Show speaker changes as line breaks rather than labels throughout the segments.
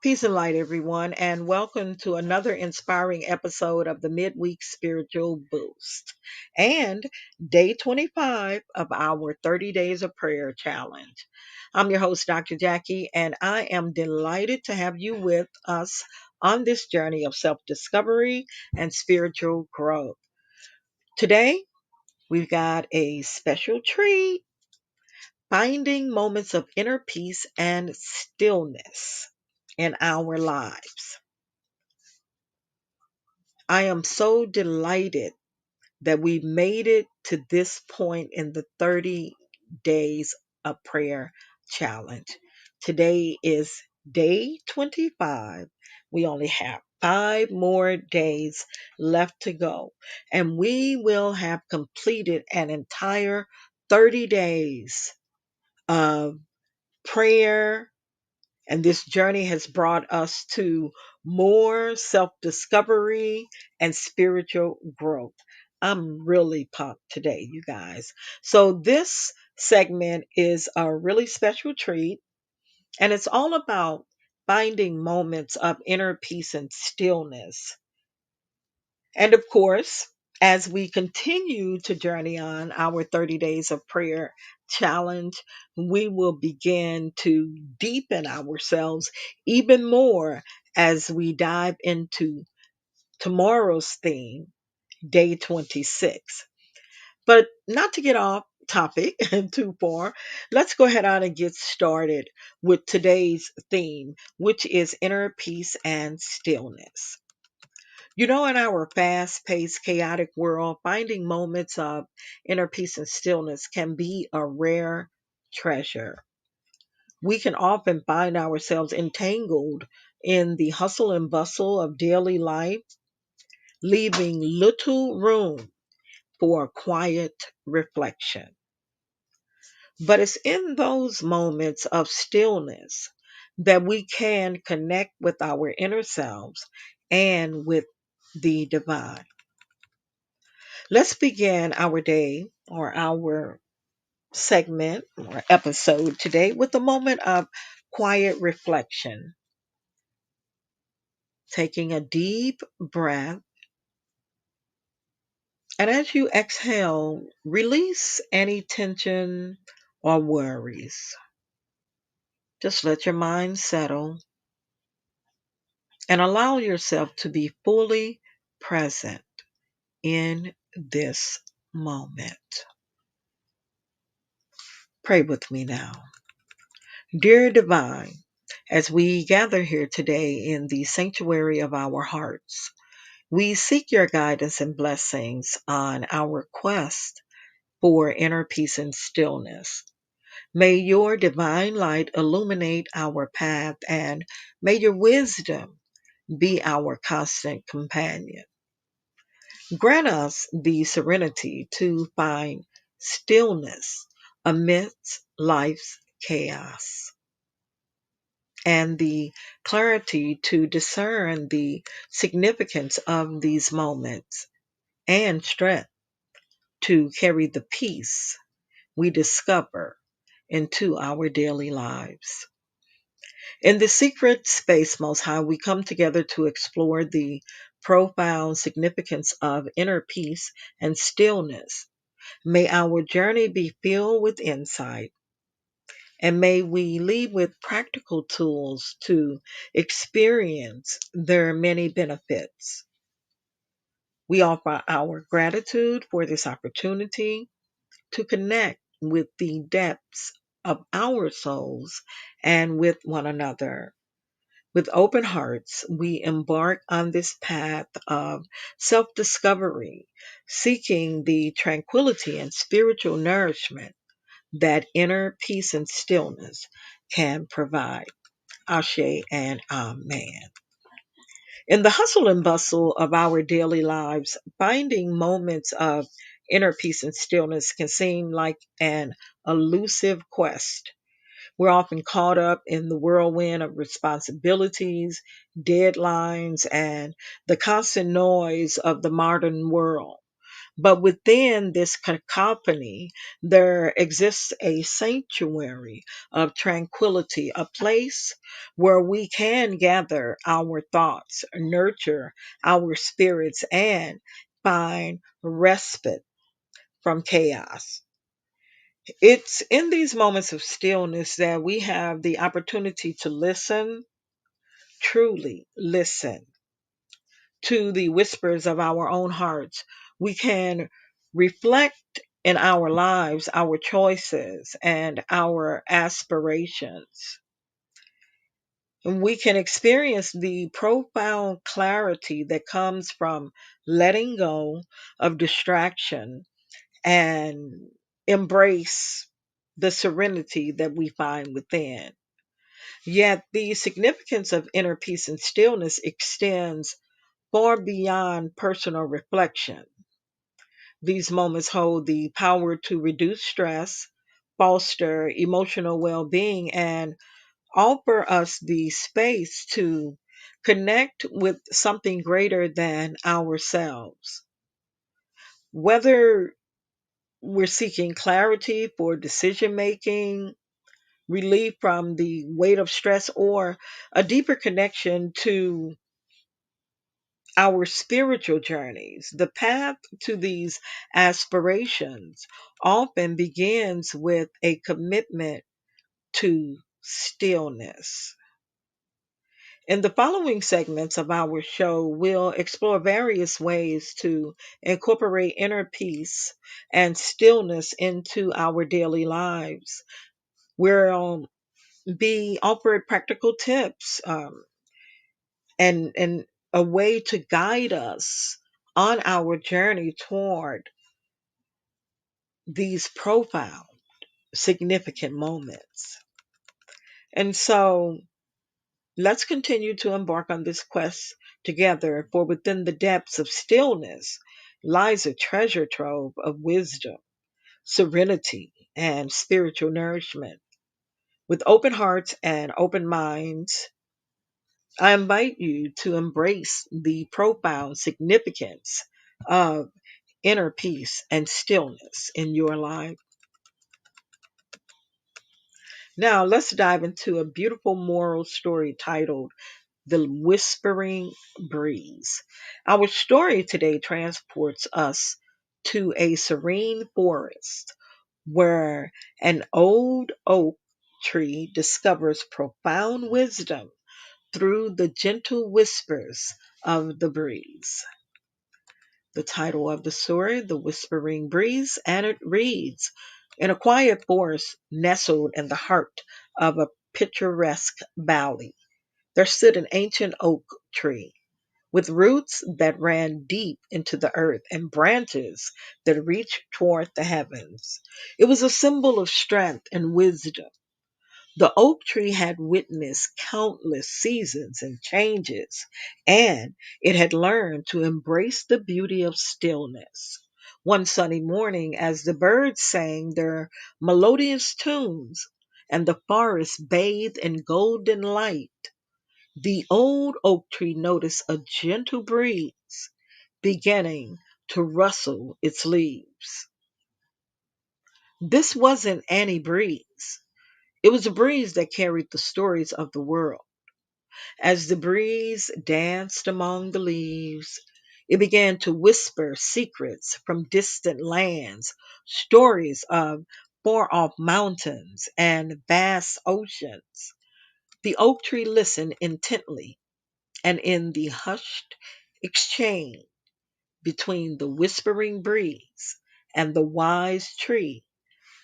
Peace and light, everyone, and welcome to another inspiring episode of the Midweek Spiritual Boost and day 25 of our 30 Days of Prayer Challenge. I'm your host, Dr. Jackie, and I am delighted to have you with us on this journey of self discovery and spiritual growth. Today, we've got a special treat, finding moments of inner peace and stillness in our lives. I am so delighted that we made it to this point in the 30 days of prayer challenge. Today is day 25. We only have 5 more days left to go, and we will have completed an entire 30 days of prayer, and this journey has brought us to more self discovery and spiritual growth. I'm really pumped today, you guys. So, this segment is a really special treat, and it's all about finding moments of inner peace and stillness. And of course, as we continue to journey on our 30 days of prayer challenge, we will begin to deepen ourselves even more as we dive into tomorrow's theme, day 26. But not to get off topic too far, let's go ahead on and get started with today's theme, which is inner peace and stillness. In our fast paced, chaotic world, finding moments of inner peace and stillness can be a rare treasure. We can often find ourselves entangled in the hustle and bustle of daily life, leaving little room for quiet reflection. But it's in those moments of stillness that we can connect with our inner selves and with the divine. Let's begin our day or our segment or episode today with a moment of quiet reflection. Taking a deep breath, and as you exhale, release any tension or worries. Just let your mind settle and allow yourself to be fully present in this moment. Pray with me now. Dear Divine, as we gather here today in the sanctuary of our hearts, we seek your guidance and blessings on our quest for inner peace and stillness. May your divine light illuminate our path, and may your wisdom be our constant companion. Grant us the serenity to find stillness amidst life's chaos, and the clarity to discern the significance of these moments, and strength to carry the peace we discover into our daily lives. In the secret space, Most High, we come together to explore the profound significance of inner peace and stillness. May our journey be filled with insight, and may we leave with practical tools to experience their many benefits. We offer our gratitude for this opportunity to connect with the depths of our souls and with one another. With open hearts, we embark on this path of self discovery, seeking the tranquility and spiritual nourishment that inner peace and stillness can provide. Ashe and Amen. In the hustle and bustle of our daily lives, finding moments of inner peace and stillness can seem like an elusive quest. We're often caught up in the whirlwind of responsibilities, deadlines, and the constant noise of the modern world. But within this cacophony, there exists a sanctuary of tranquility, a place where we can gather our thoughts, nurture our spirits, and find respite from chaos. It's in these moments of stillness that we have the opportunity to listen, truly listen to the whispers of our own hearts. We can reflect in our lives, our choices, and our aspirations. And we can experience the profound clarity that comes from letting go of distraction and embrace the serenity that we find within. Yet the significance of inner peace and stillness extends far beyond personal reflection. These moments hold the power to reduce stress, foster emotional well being, and offer us the space to connect with something greater than ourselves. Whether we're seeking clarity for decision making, relief from the weight of stress, or a deeper connection to our spiritual journeys, the path to these aspirations often begins with a commitment to stillness. In the following segments of our show, we'll explore various ways to incorporate inner peace and stillness into our daily lives. We'll be offered practical tips, and a way to guide us on our journey toward these profound, significant moments. And so let's continue to embark on this quest together, for within the depths of stillness lies a treasure trove of wisdom, serenity, and spiritual nourishment. With open hearts and open minds, I invite you to embrace the profound significance of inner peace and stillness in your life. Now, let's dive into a beautiful moral story titled The Whispering Breeze. Our story today transports us to a serene forest where an old oak tree discovers profound wisdom through the gentle whispers of the breeze. The title of the story, The Whispering Breeze, and it reads: In a quiet forest nestled in the heart of a picturesque valley, there stood an ancient oak tree with roots that ran deep into the earth and branches that reached toward the heavens. It was a symbol of strength and wisdom. The oak tree had witnessed countless seasons and changes, and it had learned to embrace the beauty of stillness. One sunny morning, as the birds sang their melodious tunes and the forest bathed in golden light, the old oak tree noticed a gentle breeze beginning to rustle its leaves. This wasn't any breeze. It was a breeze that carried the stories of the world. As the breeze danced among the leaves, it began to whisper secrets from distant lands, stories of far off mountains and vast oceans. The oak tree listened intently, and in the hushed exchange between the whispering breeze and the wise tree,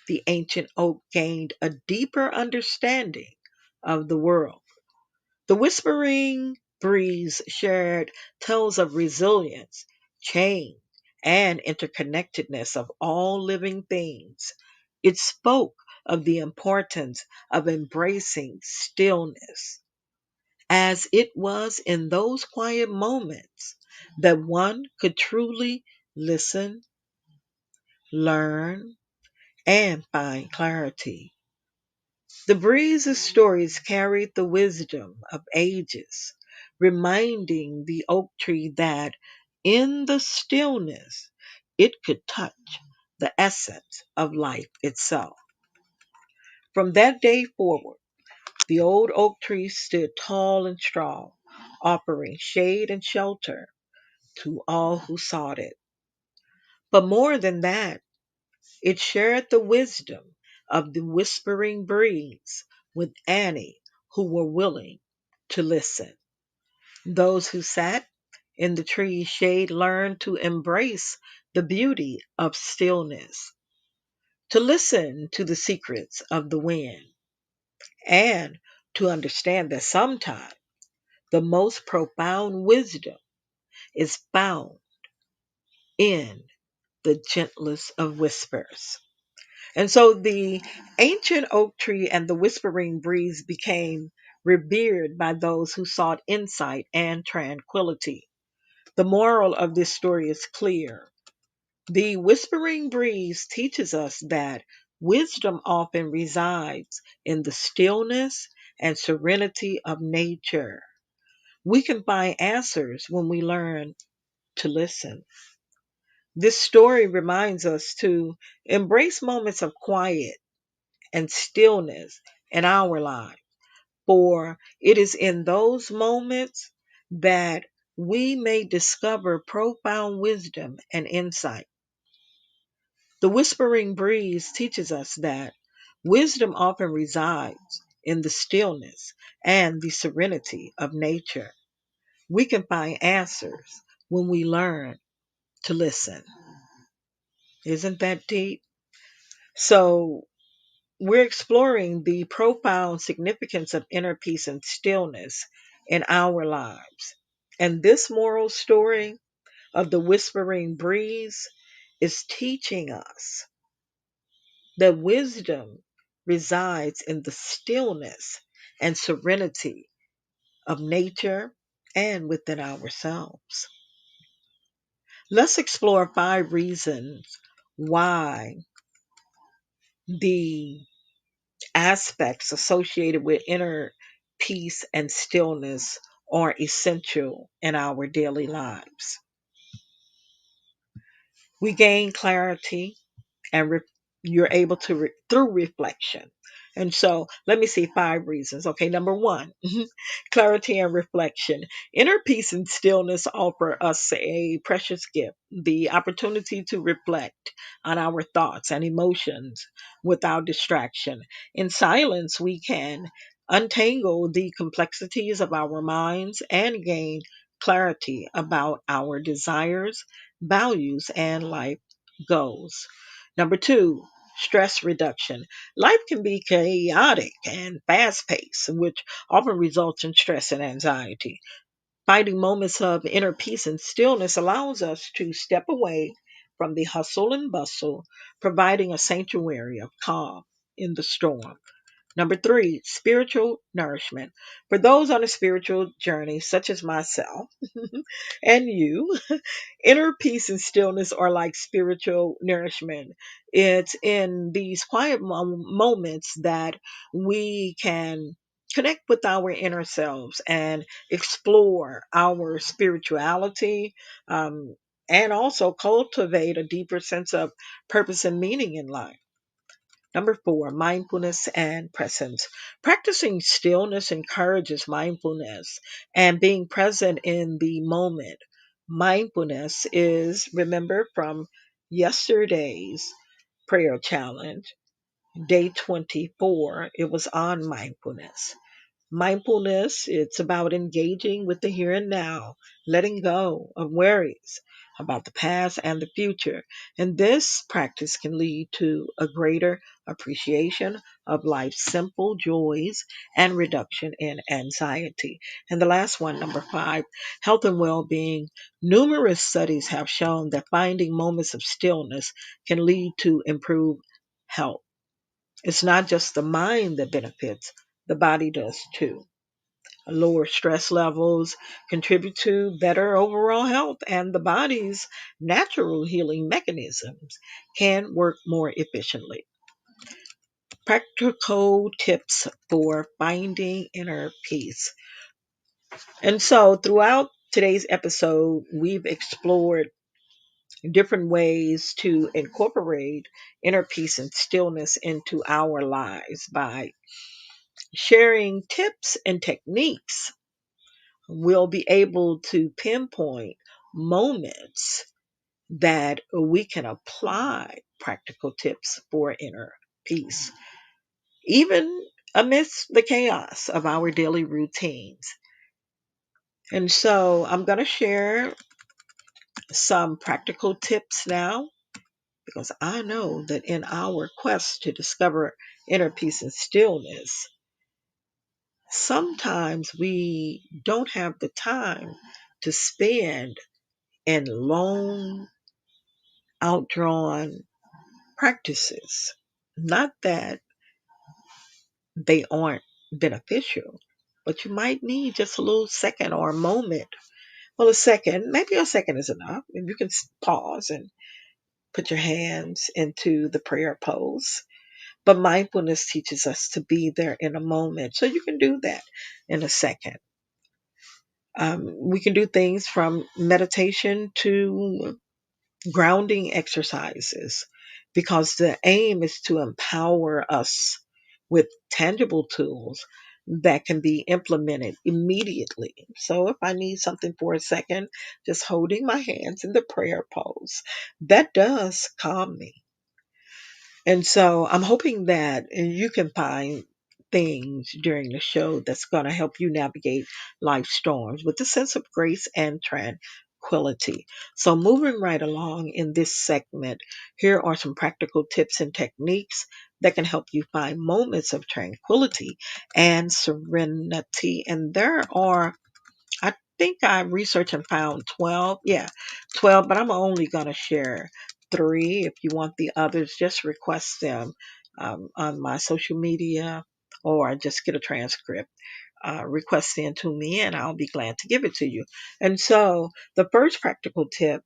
the ancient oak gained a deeper understanding of the world. The whispering breeze shared tales of resilience, change, and interconnectedness of all living things. It spoke of the importance of embracing stillness, as it was in those quiet moments that one could truly listen, learn, and find clarity. The breeze's stories carried the wisdom of ages, reminding the oak tree that in the stillness, it could touch the essence of life itself. From that day forward, the old oak tree stood tall and strong, offering shade and shelter to all who sought it. But more than that, it shared the wisdom of the whispering breeze with any who were willing to listen. Those who sat in the tree's shade learned to embrace the beauty of stillness, to listen to the secrets of the wind, and to understand that sometimes the most profound wisdom is found in the gentlest of whispers. And so the ancient oak tree and the whispering breeze became revered by those who sought insight and tranquility. The moral of this story is clear. The whispering breeze teaches us that wisdom often resides in the stillness and serenity of nature. We can find answers when we learn to listen. This story reminds us to embrace moments of quiet and stillness in our lives, for it is in those moments that we may discover profound wisdom and insight. The whispering breeze teaches us that wisdom often resides in the stillness and the serenity of nature. We can find answers when we learn to listen. Isn't that deep? So, we're exploring the profound significance of inner peace and stillness in our lives. And this moral story of the whispering breeze is teaching us that wisdom resides in the stillness and serenity of nature and within ourselves. Let's explore 5 reasons why the aspects associated with inner peace and stillness are essential in our daily lives. We gain clarity and you're able to through reflection. And so let me see 5 reasons. Okay, number one, clarity and reflection. Inner peace and stillness offer us a precious gift, the opportunity to reflect on our thoughts and emotions without distraction. In silence, we can untangle the complexities of our minds and gain clarity about our desires, values, and life goals. Number two, stress reduction. Life can be chaotic and fast paced, which often results in stress and anxiety. Finding moments of inner peace and stillness allows us to step away from the hustle and bustle, providing a sanctuary of calm in the storm. Number three, spiritual nourishment. For those on a spiritual journey, such as myself and you, inner peace and stillness are like spiritual nourishment. It's in these quiet moments that we can connect with our inner selves and explore our spirituality, and also cultivate a deeper sense of purpose and meaning in life. Number four, mindfulness and presence. Practicing stillness encourages mindfulness and being present in the moment. Mindfulness is, remember from yesterday's prayer challenge, day 24, it was on mindfulness. Mindfulness, it's about engaging with the here and now, letting go of worries about the past and the future. And this practice can lead to a greater appreciation of life's simple joys and reduction in anxiety. And the last one, number 5, health and well being. Numerous studies have shown that finding moments of stillness can lead to improved health. It's not just the mind that benefits, the body does too. Lower stress levels contribute to better overall health, and the body's natural healing mechanisms can work more efficiently. Practical tips for finding inner peace. And so, throughout today's episode, we've explored different ways to incorporate inner peace and stillness into our lives by sharing tips and techniques. We'll be able to pinpoint moments that we can apply practical tips for inner peace, even amidst the chaos of our daily routines. And so I'm going to share some practical tips now because I know that in our quest to discover inner peace and stillness, sometimes we don't have the time to spend in long, outdrawn practices. Not that they aren't beneficial, but you might need just a little second or a moment. Well, maybe a second is enough. And you can pause and put your hands into the prayer pose. But mindfulness teaches us to be there in a moment. So you can do that in a second. We can do things from meditation to grounding exercises because the aim is to empower us with tangible tools that can be implemented immediately. So if I need something for a second, just holding my hands in the prayer pose, that does calm me. And so I'm hoping that you can find things during the show that's going to help you navigate life storms with a sense of grace and tranquility. So moving right along in this segment, here are some practical tips and techniques that can help you find moments of tranquility and serenity. And there are, I think I researched and found 12. Yeah, 12, but I'm only going to share three. If you want the others, just request them on my social media or just get a transcript. Request send to me and I'll be glad to give it to you. And so the first practical tip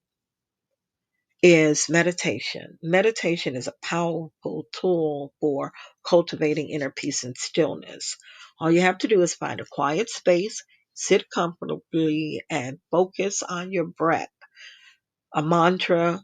is meditation. Meditation is a powerful tool for cultivating inner peace and stillness. All you have to do is find a quiet space, sit comfortably, and focus on your breath. A mantra,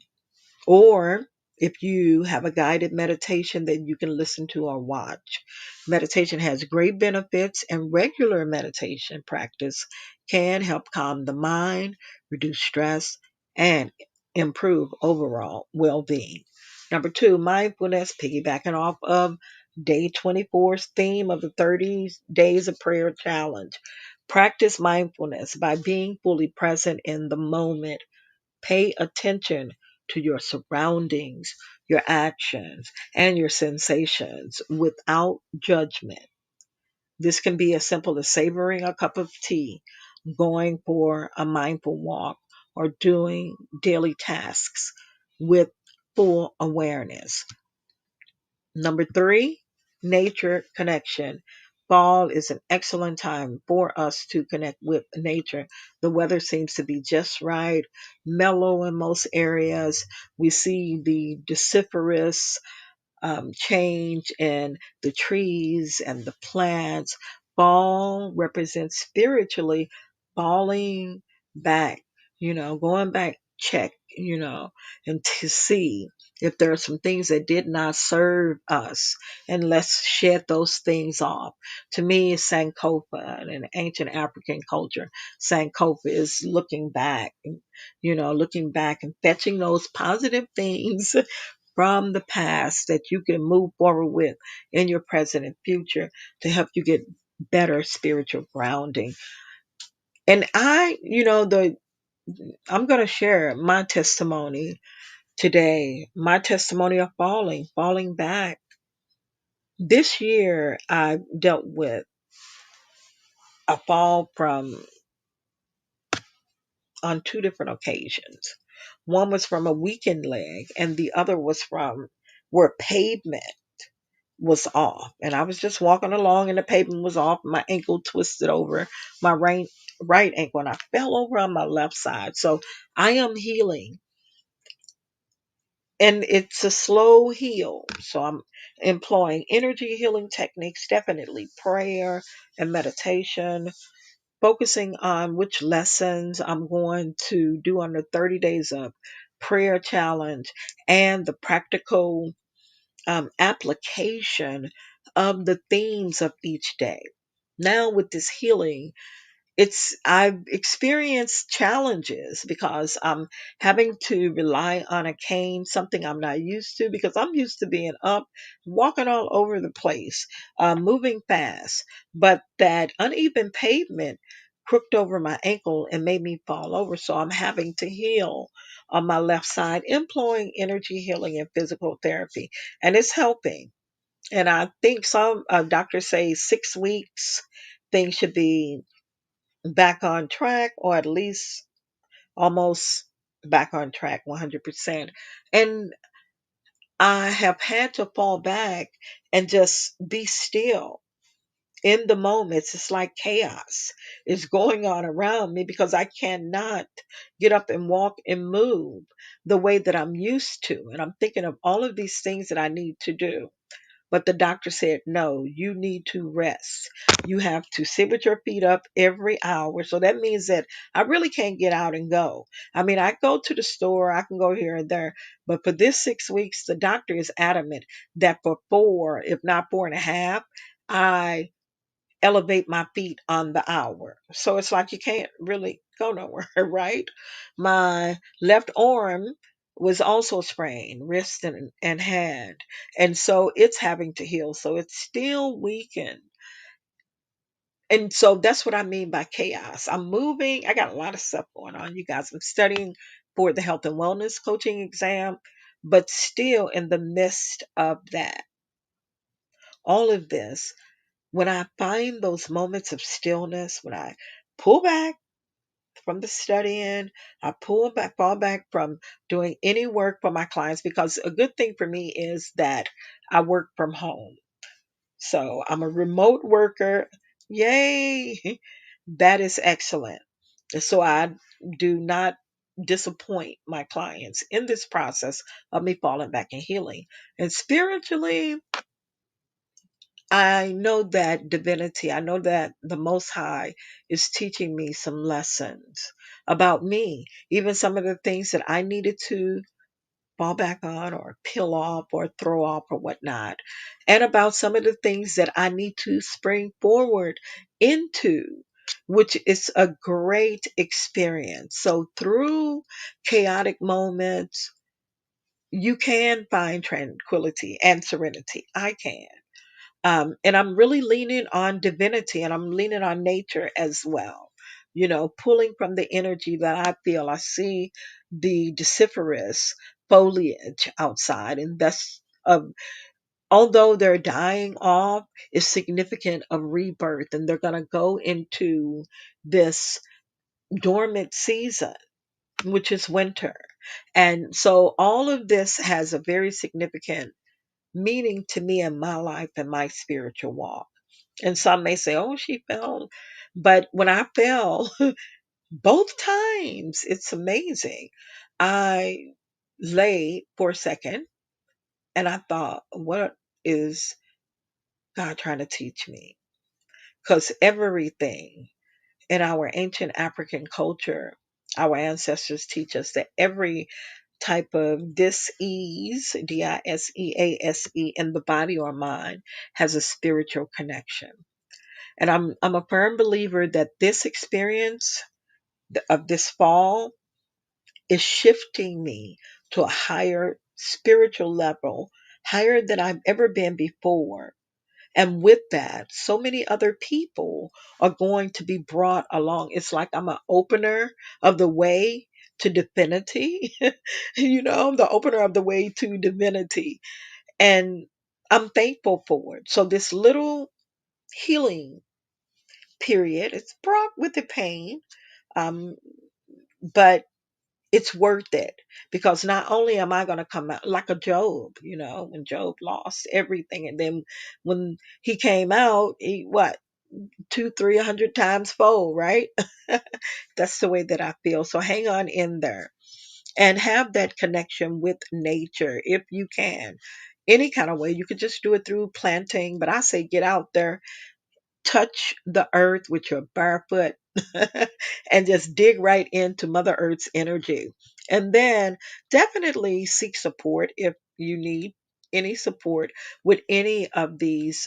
or if you have a guided meditation that you can listen to or watch. Meditation has great benefits, and regular meditation practice can help calm the mind, reduce stress, and improve overall well being. Number two, mindfulness, piggybacking off of day 24's theme of the 30 Days of Prayer Challenge. Practice mindfulness by being fully present in the moment. Pay attention to your surroundings, your actions, and your sensations without judgment. This can be as simple as savoring a cup of tea, going for a mindful walk, or doing daily tasks with full awareness. Number three, nature connection. Fall is an excellent time for us to connect with nature. The weather seems to be just right, mellow in most areas. We see the deciduous change in the trees and the plants. Fall represents spiritually falling back, going back, check, and to see if there are some things that did not serve us, and let's shed those things off. To me, Sankofa in an ancient African culture, Sankofa is looking back and fetching those positive things from the past that you can move forward with in your present and future to help you get better spiritual grounding. And I'm going to share my testimony today, my testimony of falling back. This year, I dealt with a fall from on two different occasions. One was from a weakened leg, and the other was from where pavement was off. And I was just walking along and the pavement was off. My ankle twisted over my right ankle and I fell over on my left side. So I am healing and it's a slow heal. So I'm employing energy healing techniques, definitely prayer and meditation, focusing on which lessons I'm going to do under 30 days of prayer challenge and the practical application of the themes of each day. Now, with this healing, I've experienced challenges because I'm having to rely on a cane, something I'm not used to because I'm used to being up, walking all over the place, moving fast. But that uneven pavement crooked over my ankle and made me fall over. So I'm having to heal on my left side, employing energy healing and physical therapy. And it's helping. And I think some doctors say 6 weeks, things should be back on track, or at least almost back on track 100%. And I have had to fall back and just be still in the moments. It's like chaos is going on around me because I cannot get up and walk and move the way that I'm used to. And I'm thinking of all of these things that I need to do. But the doctor said, no, you need to rest. You have to sit with your feet up every hour. So that means that I really can't get out and go. I mean, I go to the store, I can go here and there. But for this 6 weeks, the doctor is adamant that for 4, if not 4.5, I elevate my feet on the hour. So it's like you can't really go nowhere, right? My left arm was also sprained, wrist and hand. And so it's having to heal. So it's still weakened. And so that's what I mean by chaos. I'm moving. I got a lot of stuff going on, you guys. I'm studying for the health and wellness coaching exam, but still in the midst of that, all of this, when I find those moments of stillness, when I pull back from the studying, I pull back, fall back from doing any work for my clients, because a good thing for me is that I work from home. So I'm a remote worker. Yay! That is excellent. So I do not disappoint my clients in this process of me falling back and healing. And spiritually, I know that divinity, I know that the Most High is teaching me some lessons about me, even some of the things that I needed to fall back on or peel off or throw off or whatnot, and about some of the things that I need to spring forward into, which is a great experience. So through chaotic moments, you can find tranquility and serenity. I can. And I'm really leaning on divinity, and I'm leaning on nature as well. Pulling from the energy that I feel. I see the deciduous foliage outside, and that's although they're dying off, is significant of rebirth, and they're going to go into this dormant season, which is winter. And so all of this has a very significant meaning to me in my life and my spiritual walk. And some may say, oh, she fell. But when I fell, both times, it's amazing. I lay for a second and I thought, what is God trying to teach me? Because everything in our ancient African culture, our ancestors teach us that every type of dis-ease, Disease, in the body or mind has a spiritual connection. And I'm a firm believer that this experience of this fall is shifting me to a higher spiritual level, higher than I've ever been before. And with that, so many other people are going to be brought along. It's like I'm an opener of the way to divinity, the opener of the way to divinity. And I'm thankful for it. So this little healing period, it's brought with the pain, um, but it's worth it, because not only am I going to come out like a Job, when Job lost everything, and then when he came out, he what, 200-300 times fold, right? That's the way that I feel. So hang on in there and have that connection with nature if you can. Any kind of way. You could just do it through planting, but I say get out there, touch the earth with your barefoot and just dig right into Mother Earth's energy. And then definitely seek support if you need any support with any of the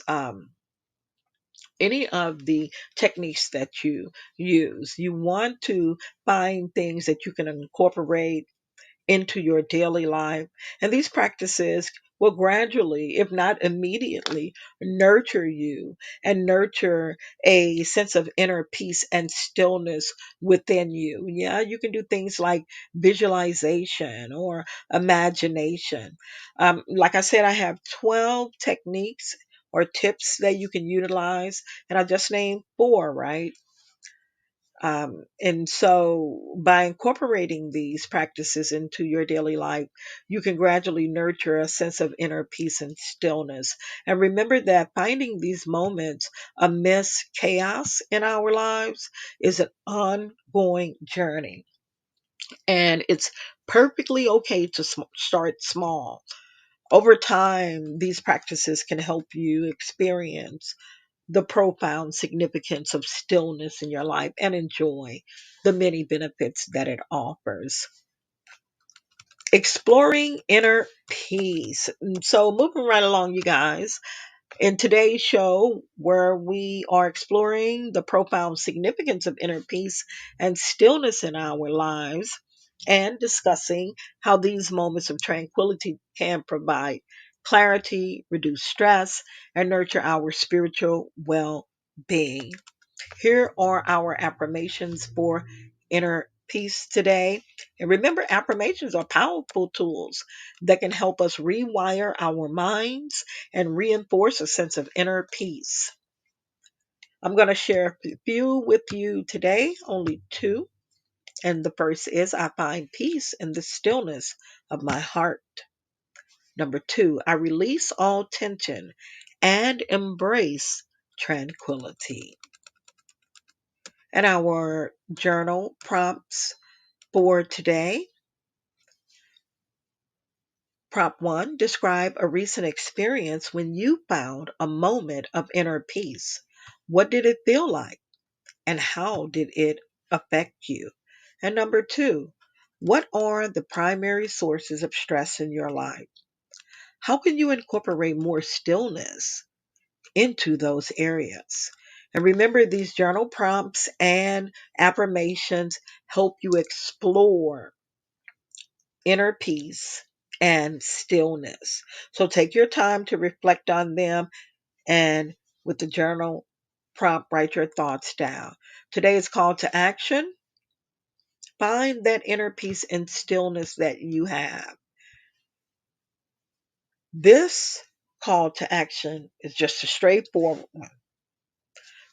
techniques that you use. You want to find things that you can incorporate into your daily life. And these practices will gradually, if not immediately, nurture you and nurture a sense of inner peace and stillness within you. Yeah, you can do things like visualization or imagination. Like I said, I have 12 techniques or tips that you can utilize, and I just named four, right? And so, by incorporating these practices into your daily life, you can gradually nurture a sense of inner peace and stillness. And remember that finding these moments amidst chaos in our lives is an ongoing journey. And it's perfectly okay to start small. Over time, these practices can help you experience the profound significance of stillness in your life and enjoy the many benefits that it offers. Exploring inner peace. So, moving right along, you guys, in today's show, where we are exploring the profound significance of inner peace and stillness in our lives and discussing how these moments of tranquility can provide clarity, reduce stress, and nurture our spiritual well being. Here are our affirmations for inner peace today. And remember, affirmations are powerful tools that can help us rewire our minds and reinforce a sense of inner peace. I'm going to share a few with you today, only two. And the first is I find peace in the stillness of my heart. Number two, I release all tension and embrace tranquility. And our journal prompts for today. Prompt one, describe a recent experience when you found a moment of inner peace. What did it feel like? And how did it affect you? And number two, what are the primary sources of stress in your life? How can you incorporate more stillness into those areas? And remember, these journal prompts and affirmations help you explore inner peace and stillness. So take your time to reflect on them and with the journal prompt, write your thoughts down. Today's call to action, find that inner peace and stillness that you have. This call to action is just a straightforward one.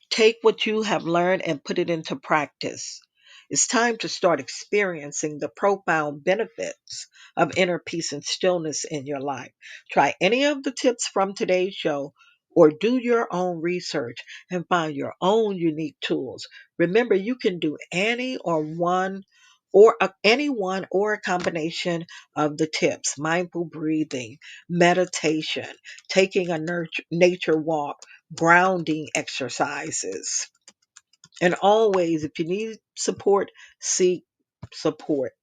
Take what you have learned and put it into practice. It's time to start experiencing the profound benefits of inner peace and stillness in your life. Try any of the tips from today's show or do your own research and find your own unique tools. Remember, you can do any one or a combination of the tips: mindful breathing, meditation, taking a nature walk, grounding exercises. And always, if you need support, seek support.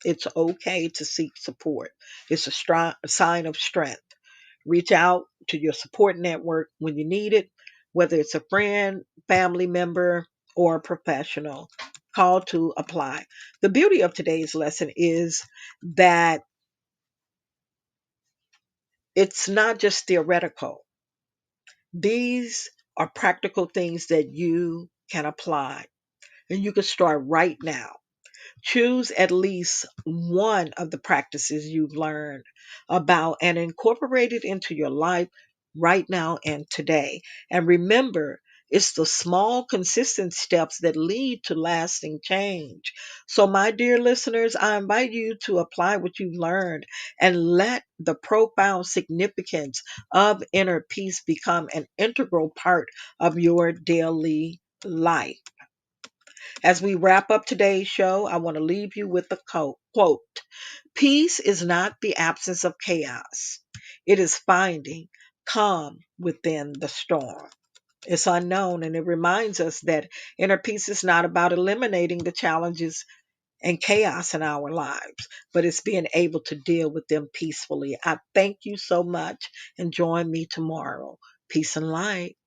It's okay to seek support. It's a sign of strength. Reach out to your support network when you need it, whether it's a friend, family member, or a professional. Call to apply. The beauty of today's lesson is that it's not just theoretical. These are practical things that you can apply, and you can start right now. Choose at least one of the practices you've learned about and incorporate it into your life right now and today. And remember, it's the small, consistent steps that lead to lasting change. So, my dear listeners, I invite you to apply what you've learned and let the profound significance of inner peace become an integral part of your daily life. As we wrap up today's show, I want to leave you with a quote. Peace is not the absence of chaos. It is finding calm within the storm. It's unknown, and it reminds us that inner peace is not about eliminating the challenges and chaos in our lives, but it's being able to deal with them peacefully. I thank you so much, and join me tomorrow. Peace and light.